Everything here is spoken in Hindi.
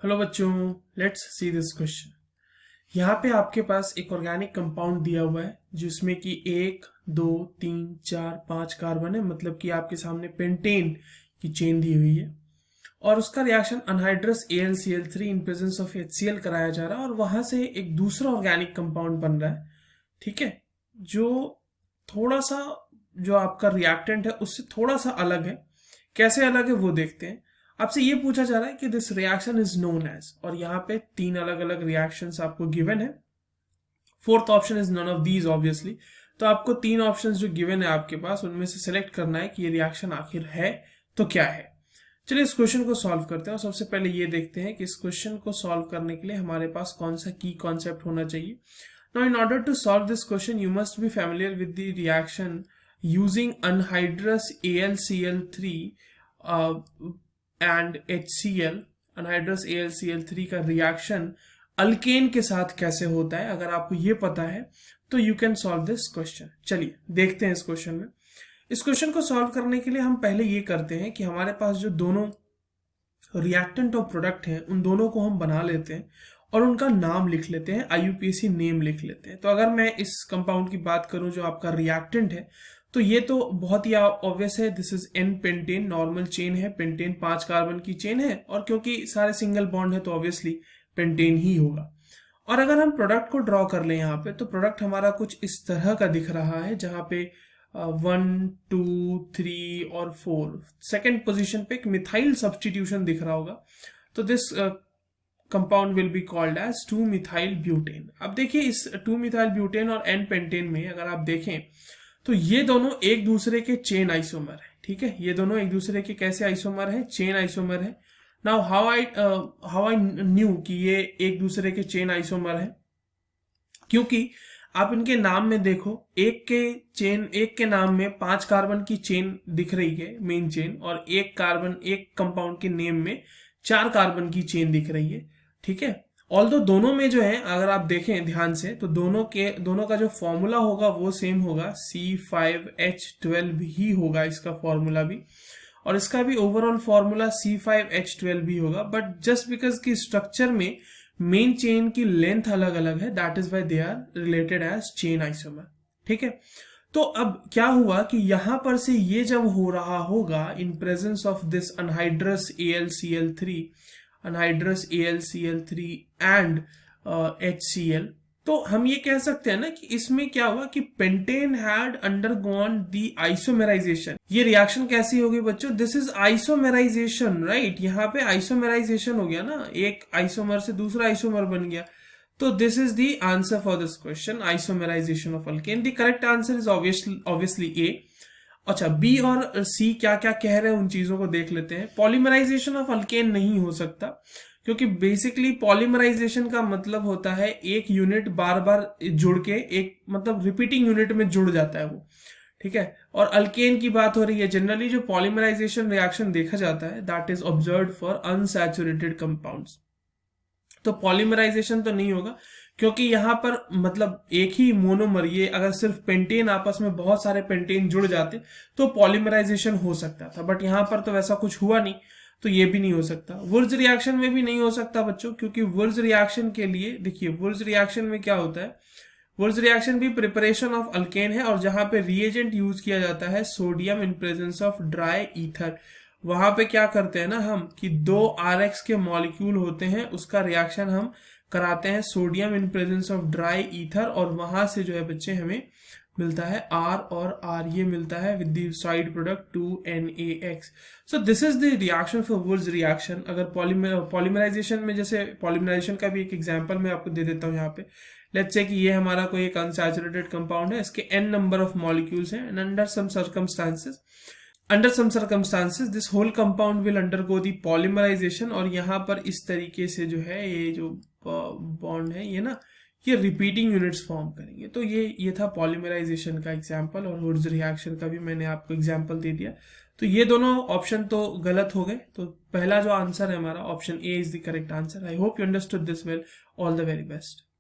हेलो बच्चों, लेट्स सी दिस क्वेश्चन। यहाँ पे आपके पास एक ऑर्गेनिक कंपाउंड दिया हुआ है जिसमें कि 1 2 3 4 5 कार्बन है, मतलब कि आपके सामने पेंटेन की चेन दी हुई है और उसका reaction anhydrous AlCl3 in presence of HCl कराया जा रहा है और वहां से एक दूसरा ऑर्गेनिक कंपाउंड बन रहा है। ठीक है, जो थोड़ा सा जो आपका रिएक्टेंट है उससे थोड़ा सा अलग है। कैसे अलग है वो देखते हैं। आपसे ये पूछा जा रहा है कि this reaction is known as, और यहाँ पे 3 अलग अलग रिएक्शंस आपको गिवन है। Fourth option is none of these obviously. तो आपको 3 ऑप्शंस जो गिवन है आपके पास उनमें से सिलेक्ट करना है कि ये रिएक्शन आखिर है तो क्या है। चलिए इस क्वेश्चन को सॉल्व करते हैं और सबसे पहले ये देखते हैं कि इस क्वेश्चन को सॉल्व करने के लिए हमारे पास कौन सा की कॉन्सेप्ट होना चाहिए। Now, in order to solve this question, you must be familiar with the reaction using anhydrous AlCl3 and HCl। anhydrous AlCl3 का रिएक्शन अल्केन के साथ कैसे होता है, अगर आपको ये पता है तो you can solve this question. चलिए देखते हैं इस क्वेश्चन में। इस क्वेश्चन को सॉल्व करने के लिए हम पहले ये करते हैं कि हमारे पास जो दोनों रिएक्टेंट और प्रोडक्ट हैं उन दोनों को हम बना लेते हैं और उनका नाम लिख लेते हैं, IUPAC नेम लिख लेते हैं। तो अगर मैं इस कंपाउंड की बात करूं जो आपका रिएक्टेंट है, तो ये तो बहुत ही ऑब्वियस है, this is N pentane, normal chain है, पेंटेन 5 कार्बन की चेन है और क्योंकि सारे सिंगल बॉन्ड है तो ऑब्वियसली पेंटेन ही होगा। और अगर हम प्रोडक्ट को ड्रॉ कर लें यहाँ पे, तो प्रोडक्ट हमारा कुछ इस तरह का दिख रहा है जहां पे 1 2 3 और 4 सेकेंड पोजिशन पे एक मिथाइल सब्सटीट्यूशन दिख रहा होगा। तो this compound will be called as two methyl butane. अब देखिए इस 2-मिथाइल ब्यूटेन और N पेंटेन में अगर आप देखें तो ये दोनों एक दूसरे के चेन आइसोमर है। ठीक है, ये दोनों एक दूसरे के कैसे आइसोमर है, चेन आइसोमर है। नाउ हाउ आई न्यू कि ये एक दूसरे के चेन आइसोमर है, क्योंकि आप इनके नाम में देखो, एक के नाम में 5 कार्बन की चेन दिख रही है मेन चेन, और एक कंपाउंड के नेम में 4 कार्बन की चेन दिख रही है। ठीक है, ऑल्दो दोनों में जो है अगर आप देखें ध्यान से तो दोनों का जो फॉर्मूला होगा वो सेम होगा, C5H12 ही होगा इसका फॉर्मूला भी, और इसका भी ओवरऑल फॉर्मूला C5H12 भी होगा। बट जस्ट बिकॉज की स्ट्रक्चर में मेन चेन की लेंथ अलग अलग है, that is why they are related as chain isomer. ठीक है, तो अब क्या हुआ कि यहां पर से ये जब हो रहा होगा in presence of this anhydrous AlCl3 and HCl, तो हम ये कह सकते हैं ना कि इसमें क्या हुआ कि pentane had undergone the isomerisation. ये रिएक्शन कैसी होगी बच्चों, दिस इज आइसोमेराइजेशन, राइट। यहाँ पे आइसोमेराइजेशन हो गया ना, एक आइसोमर से दूसरा आइसोमर बन गया। तो this is the answer for this question, isomerisation of alkane. The correct answer is obviously A। अच्छा, B और C क्या क्या कह रहे हैं उन चीजों को देख लेते हैं। पॉलीमराइजेशन ऑफ अल्केन नहीं हो सकता, क्योंकि बेसिकली पॉलीमराइजेशन का मतलब होता है एक यूनिट बार बार जुड़ के एक मतलब रिपीटिंग यूनिट में जुड़ जाता है वो। ठीक है, और अल्केन की बात हो रही है। जनरली जो पॉलीमराइजेशन रिएक्शन देखा जाता है that is observed for unsaturated compounds. तो पॉलीमराइजेशन तो नहीं होगा, क्योंकि यहां पर मतलब एक ही मोनोमर, ये अगर सिर्फ पेंटेन आपस में बहुत सारे पेंटेन जुड़ जाते तो पॉलीमराइजेशन हो सकता था, बट यहां पर तो वैसा कुछ हुआ नहीं, तो ये भी नहीं हो सकता। वुर्ज रिएक्शन में भी नहीं हो सकता बच्चों, क्योंकि वुर्ज रिएक्शन के लिए देखिए, वुर्ज रिएक्शन में क्या होता है, वुर्ज रिएक्शन भी प्रिपरेशन ऑफ अल्केन है और जहां पे रिएजेंट यूज किया जाता है sodium in presence of dry ether. वहां पे क्या करते हैं ना हम कि 2 RX के मॉलिक्यूल होते हैं, उसका रिएक्शन हम कराते हैं sodium in presence of dry ether, और वहां से जो है बच्चे हमें मिलता है R और R, ये मिलता है with the side product 2NaX। So this is the reaction for Wurtz reaction. अगर पॉलीमराइजेशन में, जैसे पॉलीमराइजेशन का भी एक एग्जांपल मैं आपको दे देता हूँ यहाँ पे। लेट्स से कि ये हमारा कोई एक अनसैचुरेटेड कंपाउंड है, इसके N नंबर ऑफ मॉलिक्यूल्स हैं, and under some circumstances this whole compound will undergo the polymerisation, और यहाँ पर इस तरीके से जो है ये जो बॉन्ड है ये ना, ये रिपीटिंग यूनिट्स फॉर्म करेंगे। तो ये था पॉलीमराइजेशन का एग्जांपल, और वुर्ज रिएक्शन का भी मैंने आपको एग्जांपल दे दिया। तो ये दोनों ऑप्शन तो गलत हो गए, तो पहला जो आंसर है हमारा option A is the correct answer. I hope you understood this well. All the very best.